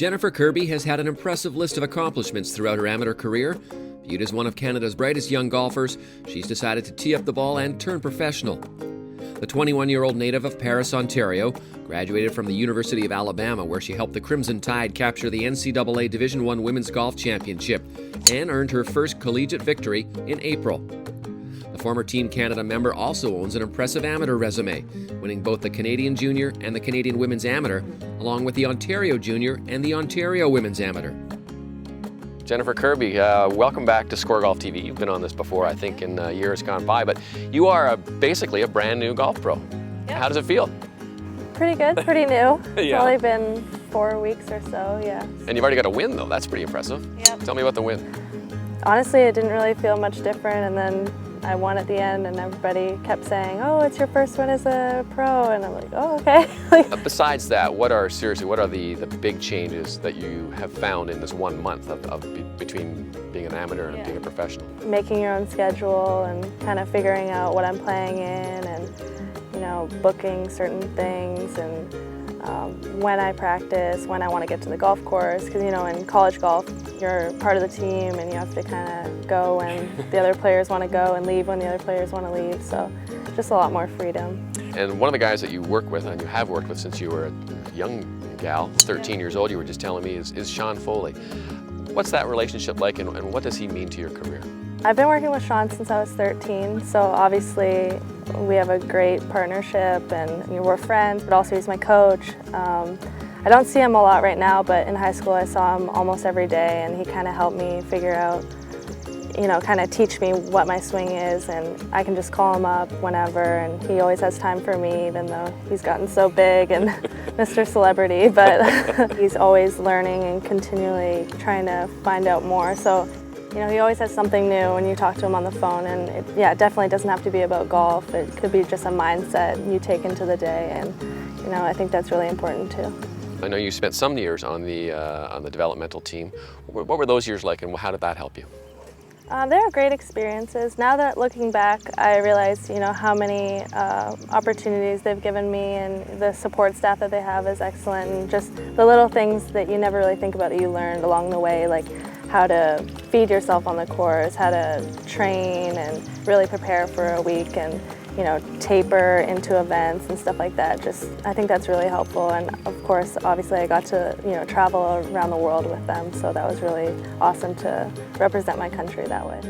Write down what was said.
Jennifer Kirby has had an impressive list of accomplishments throughout her amateur career. Viewed as one of Canada's brightest young golfers, she's decided to tee up the ball and turn professional. The 21-year-old native of Paris, Ontario, graduated from the University of Alabama, where she helped the Crimson Tide capture the NCAA Division I Women's Golf Championship and earned her first collegiate victory in April. The former Team Canada member also owns an impressive amateur resume, winning both the Canadian Junior and the Canadian Women's Amateur, along with the Ontario Junior and the Ontario Women's Amateur. Jennifer Kirby, welcome back to SCOREGolf TV. You've been on this before, I think, in years gone by, but you are basically a brand new golf pro. Yep. How does it feel? Pretty good, pretty new. Yeah. It's only been 4 weeks or so, yeah. And you've already got a win, though. That's pretty impressive. Yep. Tell me about the win. Honestly, it didn't really feel much different, and then I won at the end, and everybody kept saying, "Oh, it's your first win as a pro," and I'm like, "Oh, okay." Besides that, what are the big changes that you have found in this 1 month between being an amateur and being a professional? Making your own schedule and kind of figuring out what I'm playing in, and booking certain things, and when I practice, when I want to get to the golf course, because in college golf you're part of the team and you have to kind of go when the other players want to go and leave when the other players want to leave, so just a lot more freedom. And one of the guys that you work with, and you have worked with since you were a young gal, 13 years old, you were just telling me, is Sean Foley. What's that relationship like, and what does he mean to your career? I've been working with Sean since I was 13, so obviously we have a great partnership, and we're friends, but also he's my coach. I don't see him a lot right now, but in high school I saw him almost every day, and he kind of helped me figure out, kind of teach me what my swing is, and I can just call him up whenever, and he always has time for me, even though he's gotten so big and Mr. Celebrity, but he's always learning and continually trying to find out more. So he always has something new when you talk to him on the phone, and it definitely doesn't have to be about golf. It could be just a mindset you take into the day, and I think that's really important too. I know you spent some years on the developmental team. What were those years like, and how did that help you? They were great experiences. Now that looking back, I realize how many opportunities they've given me, and the support staff that they have is excellent, and just the little things that you never really think about that you learned along the way, like how to feed yourself on the course, how to train and really prepare for a week, and taper into events and stuff like that. I think that's really helpful, and of course, obviously I got to travel around the world with them, so that was really awesome to represent my country that way.